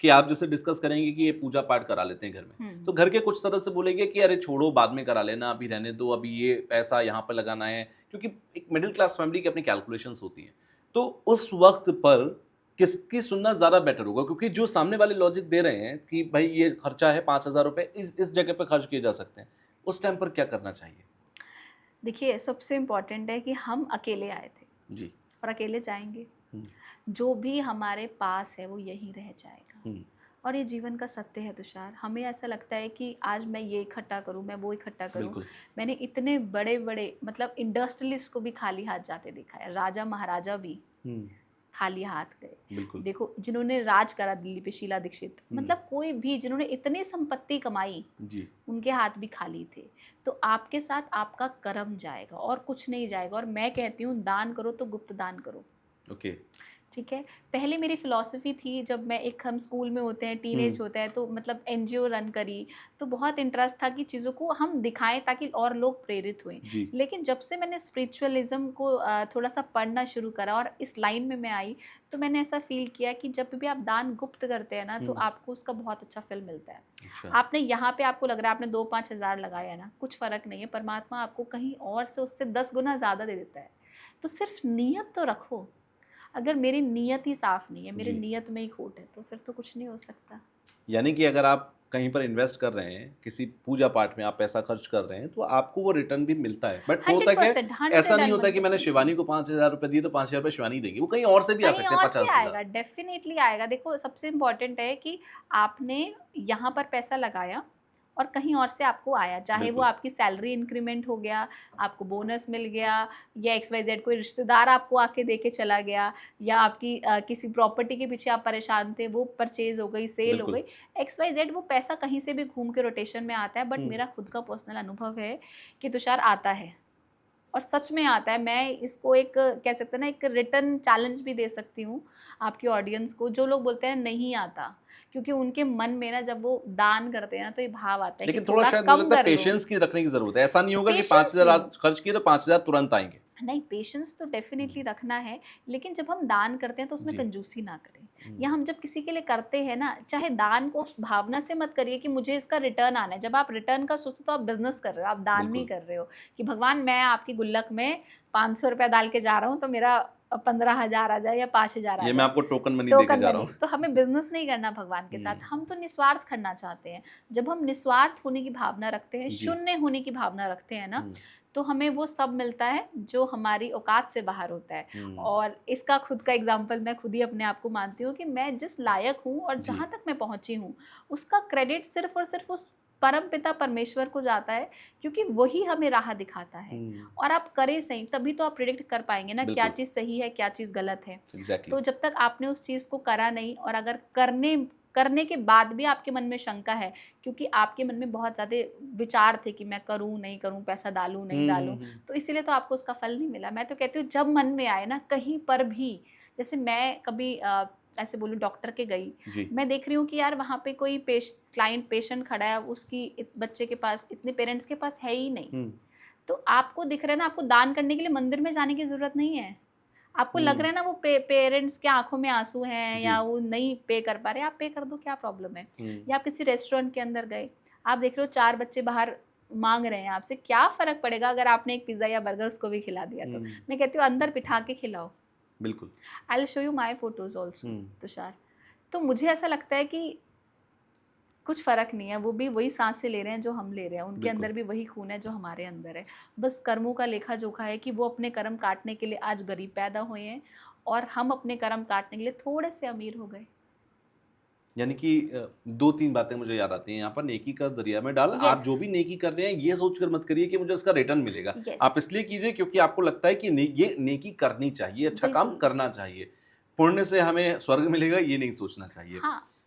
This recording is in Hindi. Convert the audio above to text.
कि आप जैसे डिस्कस करेंगे कि ये पूजा पाठ करा लेते हैं घर में, तो घर के कुछ सदस्य बोलेंगे कि अरे छोड़ो, बाद में करा लेना, अभी रहने दो, अभी ये पैसा यहाँ पर लगाना है, क्योंकि एक मिडिल क्लास फैमिली की अपनी कैलकुलेशंस होती हैं। तो उस वक्त पर किसकी सुनना ज़्यादा बेटर होगा? क्योंकि जो सामने वाले लॉजिक दे रहे हैं कि भाई ये खर्चा है, 5,000 रुपए इस जगह पे खर्च किए जा सकते हैं, उस टाइम पर क्या करना चाहिए? देखिए, सबसे इम्पोर्टेंट है कि हम अकेले आए थे जी। और अकेले जाएंगे। हुँ, जो भी हमारे पास है वो यहीं रह जाएगा। हुँ, और ये जीवन का सत्य है तुषार। हमें ऐसा लगता है कि आज मैं ये इकट्ठा करूं, मैं वो इकट्ठा करूं। बिल्कुल। मैंने इतने बड़े बड़े मतलब इंडस्ट्रियलिस्ट को भी खाली हाथ जाते देखा है, राजा महाराजा भी हुँ, खाली हाथ गए। बिल्कुल। देखो, जिन्होंने राज करा दिल्ली पे, शीला दीक्षित, हुँ, मतलब कोई भी जिन्होंने इतनी संपत्ति कमाई, जी, उनके हाथ भी खाली थे। तो आपके साथ आपका कर्म जाएगा और कुछ नहीं जाएगा। और मैं कहती हूँ, दान करो तो गुप्त दान करो। ओके। ठीक है। पहले मेरी फ़िलॉसफ़ी थी, जब मैं एक हम स्कूल में होते हैं, टीनेज हुँ, होता है, तो मतलब एनजीओ रन करी, तो बहुत इंटरेस्ट था कि चीज़ों को हम दिखाएँ ताकि और लोग प्रेरित हुएँ। जी। लेकिन जब से मैंने स्पिरिचुअलिज़्म को थोड़ा-सा पढ़ना शुरू करा और इस लाइन में मैं आई, तो मैंने ऐसा फ़ील किया कि जब भी आप दान गुप्त करते हैं ना, तो हुँ, आपको उसका बहुत अच्छा फल मिलता है। अच्छा। आपने यहाँ पे, आपको लग रहा है आपने 2-5 हज़ार लगाए हैं ना, कुछ फ़र्क नहीं है, परमात्मा आपको कहीं और से उससे 10 गुना ज़्यादा दे देता है। तो सिर्फ़ नियत तो रखो। अगर मेरी नीयत ही साफ़ नहीं है, मेरी जी। नीयत में ही खोट है, तो फिर तो कुछ नहीं हो सकता। यानी कि अगर आप कहीं पर इन्वेस्ट कर रहे हैं, किसी पूजा-पाठ में आप पैसा खर्च कर रहे हैं, तो आपको वो रिटर्न भी मिलता है। बट होता क्या है, 100%, ऐसा नहीं होता कि मैंने 101%। शिवानी को 5,000 रुपए दिए, तो 5,000 रुपए शिवानी देगी। वो कहीं और से भी आ कहीं सकते हैं और से 50,000। आएगा, डेफ़िनेटली आएगा। देखो, सबसे इम्पोर्टेंट है कि आपने यहाँ पर पैसा लगाया और कहीं और से आपको आया। चाहे वो बिल्कुल। आपकी सैलरी इंक्रीमेंट हो गया, आपको बोनस मिल गया, या एक्स-वाई-ज़ेड कोई रिश्तेदार आपको आके दे के चला गया, या आपकी किसी प्रॉपर्टी के पीछे आप परेशान थे, वो परचेज़ हो गई, सेल हो बिल्कुल। गई। एक्स-वाई-ज़ेड वो पैसा कहीं से भी घूम के रोटेशन में आता है, बट हुँ, मेरा खुद का पर्सनल अनुभव है कि तुषार आता है। और सच में आता है। मैं इसको एक कह सकते हैं ना, एक रिटर्न चैलेंज भी दे सकती हूँ आपकी ऑडियंस को, जो लोग बोलते हैं नहीं आता, क्योंकि उनके मन में ना जब वो दान करते हैं ना, तो ये भाव आता है कि लेकिन थोड़ा थोड़ा शायद मुझे कम लगता है कर लो। पेशेंस की रखने की ज़रूरत है। ऐसा नहीं होगा कि पेशेंस 5,000 नहीं, आप खर्च किए, तो 5,000 तुरंत आएँगे। नहीं, पेशेंस तो हुँ, डेफ़िनेटली रखना है, लेकिन जब हम दान करते हैं तो उसमें जी। कंजूसी ना करें। हुँ, या हम जब किसी के लिए करते हैं ना, चाहे दान को उस भावना से मत करिए कि मुझे इसका रिटर्न आना है। जब आप रिटर्न का सोचते हो तो आप बिज़नेस कर रहे हो, आप दान नहीं बिल्कुल। कर रहे हो कि भगवान मैं आपकी गुल्लक में ₹500 डाल के जा रहा हूँ, तो मेरा 15,000 आ जाए या 5,000 आ ये मैं जाए। आपको टोकन मनी देके टोकन जा रहा मनी, हूँ। तो हमें बिज़नेस नहीं करना भगवान के साथ, हुँ, हम तो निस्वार्थ करना चाहते हैं। जब हम निस्वार्थ होने की भावना रखते हैं, जी। शून्य होने की भावना रखते हैं ना, हुँ, तो हमें वो सब मिलता है जो हमारी औकात से बाहर होता है। हुँ, और इसका खुद का एग्ज़ाम्पल मैं खुद ही अपने आप को मानती हूँ कि मैं जिस लायक हूँ और जी। जहाँ तक मैं पहुँची हूँ, उसका क्रेडिट सिर्फ़ और सिर्फ़ उस परमपिता परमेश्वर को जाता है, क्योंकि वही हमें राह दिखाता है। हुँ, और आप करें सही, तभी तो आप प्रेडिक्ट कर पाएँगे ना, क्या बिल्कुल, चीज़ सही है, क्या चीज़ गलत है। एग्ज़ैक्टली। तो जब तक आपने उस चीज़ को करा नहीं, और अगर करने करने के बाद भी आपके मन में शंका है, क्योंकि आपके मन में बहुत ज़्यादा विचार थे कि मैं करूँ, नहीं करूँ, पैसा डालूँ, नहीं हुँ, हुँ, डालूँ, हुँ। तो इसीलिए तो आपको उसका फल नहीं मिला। मैं तो कहती हूँ, जब मन में आए ना कहीं पर भी, जैसे मैं कभी ऐसे बोलूँ डॉक्टर के गई, जी। मैं देख रही हूँ कि यार वहाँ पे कोई क्लाइंट पेशेंट खड़ा है, उसकी बच्चे के पास, इतने पेरेंट्स के पास है ही नहीं। हुँ, तो आपको दिख रहा है ना, आपको दान करने के लिए मंदिर में जाने की ज़रूरत नहीं है। आपको लग रहा हुँ, है ना वो पेरेंट्स के आँखों में आँसू हैं, जी। या वो नहीं पे कर पा रहे, आप पे कर दो, क्या प्रॉब्लम है? हुँ, या आप किसी रेस्टोरेंट के अंदर गए, आप देख रहे हो 4 बच्चे बाहर माँग रहे हैं आपसे, क्या फ़र्क पड़ेगा अगर आपने एक पिज़्ज़ा या बर्गर उसको भी खिला दिया तो? हुँ, मैं कहती हूँ अंदर बिठा के खिलाओ। बिल्कुल। I will show you my photos also हुँ, तुषार। तो मुझे ऐसा लगता है कि कुछ फ़र्क नहीं है, वो भी वही साँसें ले रहे हैं जो हम ले रहे हैं, उनके बिल्कुल। अंदर भी वही खून है जो हमारे अंदर है। बस कर्मों का लेखा-जोखा है कि वो अपने कर्म काटने के लिए आज गरीब पैदा हुए हैं, और हम अपने कर्म काटने के लिए थोड़े-से अमीर हो गए। यानी कि 2-3 बातें मुझे याद आती हैं यहाँ पर, नेकी का दरिया में डाल। आप यस, जो भी नेकी कर रहे हैं, ये सोचकर मत करिए कि मुझे उसका रिटर्न मिलेगा। यस, आप इसलिए कीजिए क्योंकि आपको लगता है कि ये नेकी करनी चाहिए, अच्छा काम बिल्कुल। करना चाहिए। पुण्य से हमें स्वर्ग मिलेगा, ये नहीं सोचना चाहिए। हाँ,